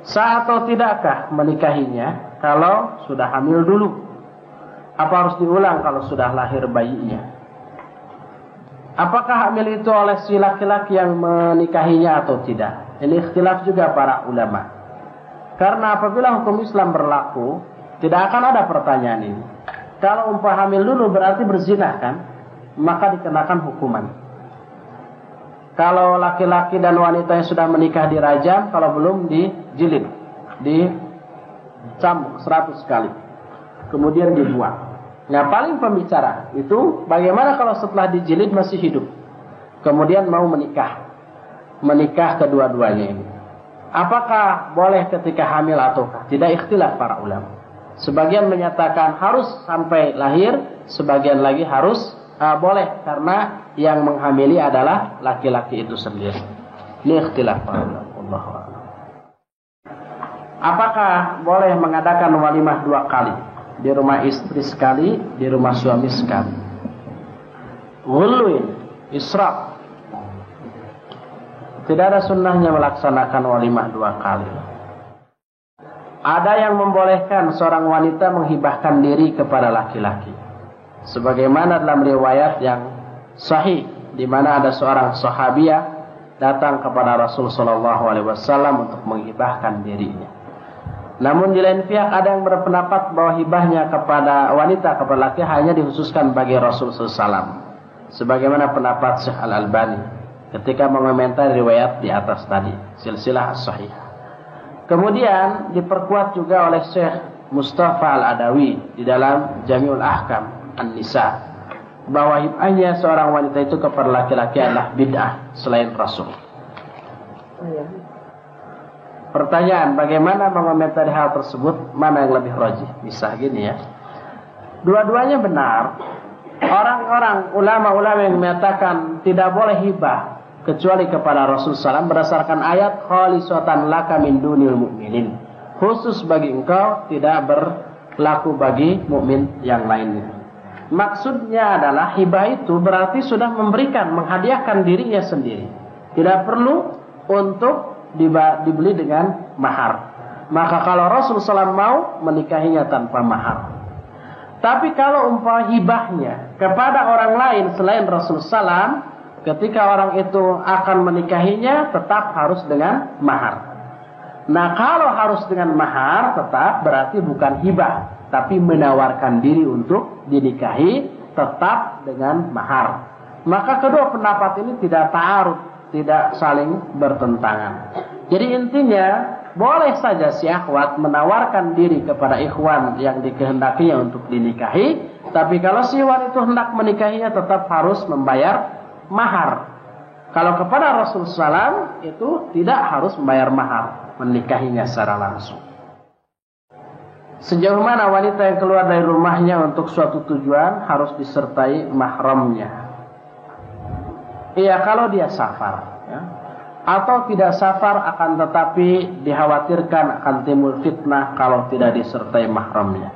Sah atau tidakkah menikahinya kalau sudah hamil dulu? Apa harus diulang kalau sudah lahir bayinya? Apakah hamil itu oleh si laki-laki yang menikahinya atau tidak? Ini ikhtilaf juga para ulama. Karena apabila hukum Islam berlaku, tidak akan ada pertanyaan ini. Kalau umpah hamil dulu berarti berzina kan? Maka dikenakan hukuman. Kalau laki-laki dan wanita yang sudah menikah dirajam, kalau belum dijilid, dicambuk 100 kali, kemudian dibuang. Nah, paling pembicara itu bagaimana kalau setelah dijilid masih hidup, kemudian mau menikah kedua-duanya ini. Apakah boleh ketika hamil atau tidak? Ikhtilaf para ulama. Sebagian menyatakan harus sampai lahir, sebagian lagi harus boleh karena yang menghamili adalah laki-laki itu sendiri. Ini ikhtilaf para ulama. Apakah boleh mengadakan walimah 2 kali? Di rumah istri sekali, di rumah suami sekali. Ghuluin, israf. Tidak ada sunnahnya melaksanakan walimah 2 kali. Ada yang membolehkan seorang wanita menghibahkan diri kepada laki-laki. Sebagaimana dalam riwayat yang sahih, di mana ada seorang sahabiah datang kepada Rasul sallallahu alaihi wasallam untuk menghibahkan dirinya. Namun di lain pihak ada yang berpendapat bahwa hibahnya kepada wanita kepada laki hanya dikhususkan bagi Rasul sallallahu alaihi wasallam. Sebagaimana pendapat Syekh Al-Albani ketika mengomentari riwayat di atas tadi, silsilah as-sahihah. Kemudian diperkuat juga oleh Syekh Mustafa Al-Adawi di dalam Jami'ul Ahkam An-Nisa, bahwa hibahnya seorang wanita itu kepada laki-laki adalah bid'ah selain Rasul. Pertanyaan, bagaimana mengomentari hal tersebut? Mana yang lebih rajih? Bisa gini ya. Dua-duanya benar. Orang-orang ulama-ulama yang menyatakan tidak boleh hibah kecuali kepada Rasul SAW berdasarkan ayat khalisatan laka min dunil mu'minin. Khusus bagi engkau, tidak berlaku bagi mukmin yang lainnya. Maksudnya adalah hibah itu berarti sudah memberikan, menghadiahkan dirinya sendiri. Tidak perlu untuk dibeli dengan mahar. Maka kalau Rasul SAW mau menikahinya tanpa mahar. Tapi kalau umpama hibahnya kepada orang lain selain Rasul SAW, ketika orang itu akan menikahinya tetap harus dengan mahar. Nah, kalau harus dengan mahar tetap berarti bukan hibah, tapi menawarkan diri untuk dinikahi tetap dengan mahar. Maka kedua pendapat ini tidak ta'arud, tidak saling bertentangan. Jadi intinya boleh saja si akhwat menawarkan diri kepada ikhwan yang dikehendakinya untuk dinikahi, tapi kalau si ikhwan itu hendak menikahinya tetap harus membayar mahar. Kalau kepada Rasul SAW itu tidak harus membayar mahar, menikahinya secara langsung. Sejauh mana wanita yang keluar dari rumahnya untuk suatu tujuan harus disertai mahramnya? Iya, kalau dia safar ya. Atau tidak safar akan tetapi dikhawatirkan akan timbul fitnah kalau tidak disertai mahramnya.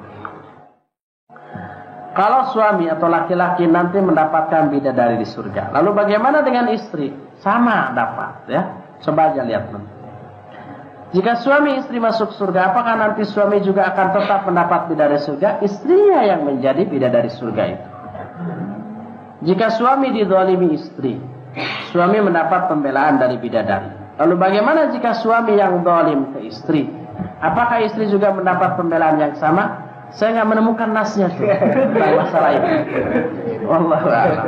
Kalau suami atau laki-laki nanti mendapatkan bidadari di surga, lalu bagaimana dengan istri? Sama dapat ya. Coba aja lihat nanti. Jika suami istri masuk surga, apakah nanti suami juga akan tetap mendapat bidadari surga? Istrinya yang menjadi bidadari surga itu. Jika suami dizalimi istri, suami mendapat pembelaan dari bidadari. Lalu bagaimana jika suami yang zalim ke istri? Apakah istri juga mendapat pembelaan yang sama? Saya nggak menemukan nasnya tuh tentang masalah ini. Wallahu a'lam.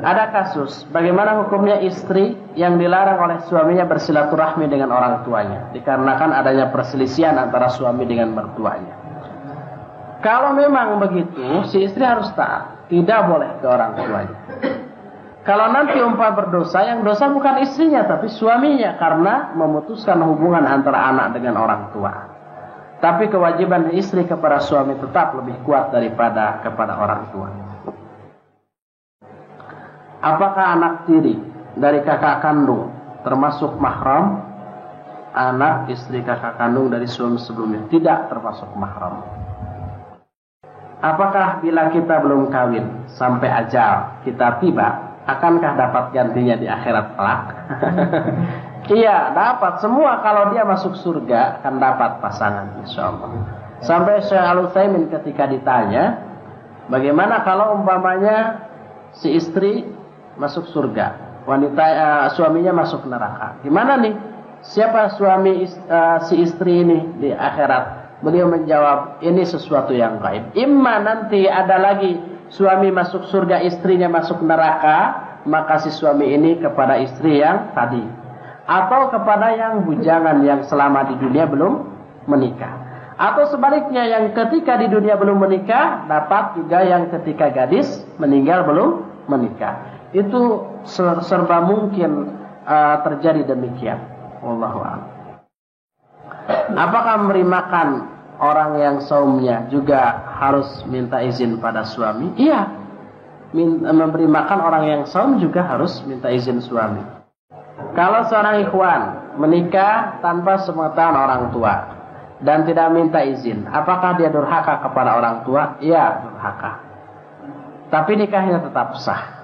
Ada kasus bagaimana hukumnya istri yang dilarang oleh suaminya bersilaturahmi dengan orang tuanya dikarenakan adanya perselisihan antara suami dengan mertuanya. Kalau memang begitu, si istri harus taat, tidak boleh ke orang tuanya. Kalau nanti umpama berdosa, yang dosa bukan istrinya tapi suaminya karena memutuskan hubungan antara anak dengan orang tua. Tapi kewajiban istri kepada suami tetap lebih kuat daripada kepada orang tua. Apakah anak tiri dari kakak kandung termasuk mahram? Anak istri kakak kandung dari suami sebelumnya tidak termasuk mahram. Apakah bila kita belum kawin sampai ajal kita tiba, akankah dapat gantinya di akhirat kelak? Iya, dapat semua. Kalau dia masuk surga akan dapat pasangan, insyaallah. Sampai Syekh Al-Utsaimin ketika ditanya, bagaimana kalau umpamanya si istri masuk surga, suaminya masuk neraka? Gimana nih? Siapa suami si istri ini di akhirat? Beliau menjawab, ini sesuatu yang gaib. Imma nanti ada lagi suami masuk surga, istrinya masuk neraka, maka si suami ini kepada istri yang tadi. Atau kepada yang bujangan yang selama di dunia belum menikah. Atau sebaliknya yang ketika di dunia belum menikah, dapat juga yang ketika gadis meninggal belum menikah. Itu serba mungkin terjadi demikian. Wallahu a'lam. Apakah memberi makan orang yang saumnya juga harus minta izin pada suami? Iya. Memberi makan orang yang saum juga harus minta izin suami. Kalau seorang ikhwan menikah tanpa sepengetahuan orang tua dan tidak minta izin, apakah dia durhaka kepada orang tua? Iya, durhaka. Tapi nikahnya tetap sah.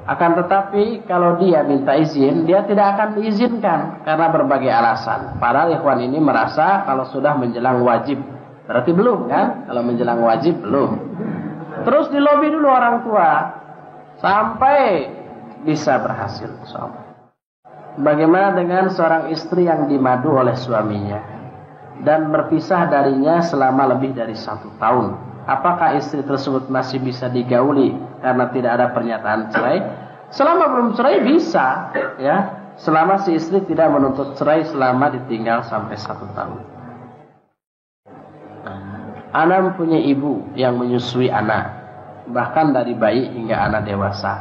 Akan tetapi kalau dia minta izin, dia tidak akan diizinkan karena berbagai alasan. Padahal ikhwan ini merasa kalau sudah menjelang wajib, berarti belum kan? Kalau menjelang wajib belum. Terus dilobi dulu orang tua sampai bisa berhasil. Bagaimana dengan seorang istri yang dimadu oleh suaminya dan berpisah darinya selama lebih dari 1 tahun? Apakah istri tersebut masih bisa digauli karena tidak ada pernyataan cerai? Selama belum cerai bisa, ya. Selama si istri tidak menuntut cerai selama ditinggal sampai 1 tahun. Ana mempunyai ibu yang menyusui Ana, bahkan dari bayi hingga Ana dewasa.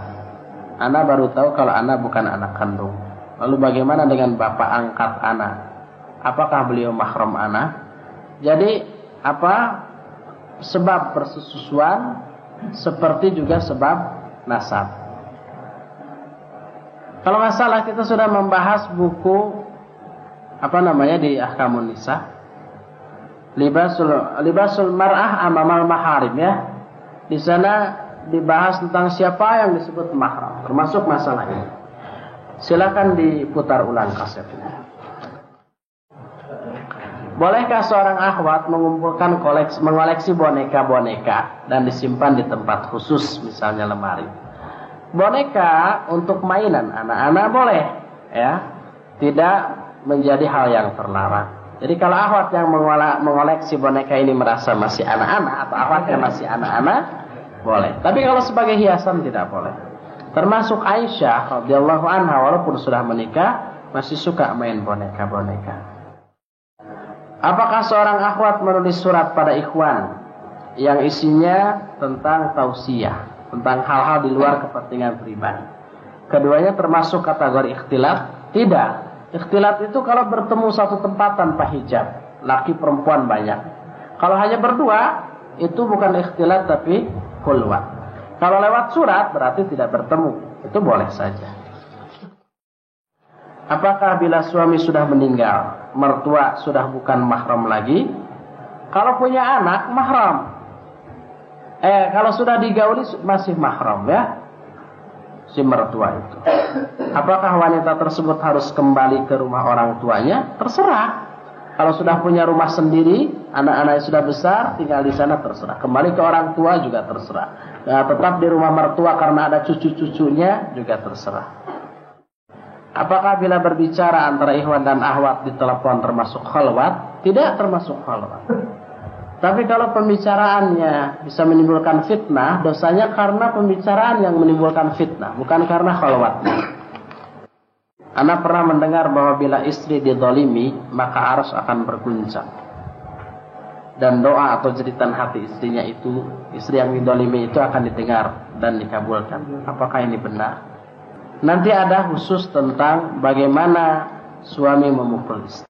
Ana baru tahu kalau Ana bukan anak kandung. Lalu bagaimana dengan bapak angkat Ana? Apakah beliau mahram Ana? Jadi sebab persusuan seperti juga sebab nasab. Kalau nggak salah kita sudah membahas buku di Ahkamun Nisa, Libasul Mar'ah Amamal Maharim, ya. Di sana dibahas tentang siapa yang disebut mahram, termasuk masalah ini. Silakan diputar ulang kasetnya. Bolehkah seorang akhwat mengoleksi boneka-boneka dan disimpan di tempat khusus, misalnya lemari? Boneka untuk mainan anak-anak boleh, ya. Tidak menjadi hal yang terlarang. Jadi kalau akhwat yang mengoleksi boneka ini merasa masih anak-anak atau akhwatnya masih anak-anak, boleh. Tapi kalau sebagai hiasan tidak boleh. Termasuk Aisyah radhiyallahu anha walaupun sudah menikah masih suka main boneka-boneka. Apakah seorang akhwat menulis surat pada ikhwan yang isinya tentang tausiah, tentang hal-hal di luar kepentingan pribadi? Keduanya termasuk kategori ikhtilat? Tidak. Ikhtilat itu kalau bertemu satu tempat tanpa hijab, laki perempuan banyak. Kalau hanya berdua, itu bukan ikhtilat tapi khulwat. Kalau lewat surat berarti tidak bertemu, itu boleh saja. Apakah bila suami sudah meninggal, mertua sudah bukan mahram lagi? Kalau punya anak, mahram. Kalau sudah digauli masih mahram, ya, si mertua itu. Apakah wanita tersebut harus kembali ke rumah orang tuanya? Terserah. Kalau sudah punya rumah sendiri, anak-anaknya sudah besar, tinggal di sana terserah. Kembali ke orang tua juga terserah. Tetap di rumah mertua karena ada cucu-cucunya juga terserah. Apakah bila berbicara antara ikhwan dan akhwat di telepon termasuk khalwat? Tidak termasuk khalwat. Tapi kalau pembicaraannya bisa menimbulkan fitnah, dosanya karena pembicaraan yang menimbulkan fitnah, bukan karena khalwatnya. Ana pernah mendengar bahwa bila istri didolimi, maka arus akan berguncang. Dan doa atau jeritan hati istrinya itu, istri yang didolimi itu akan didengar dan dikabulkan. Apakah ini benar? Nanti ada khusus tentang bagaimana suami memukul istri.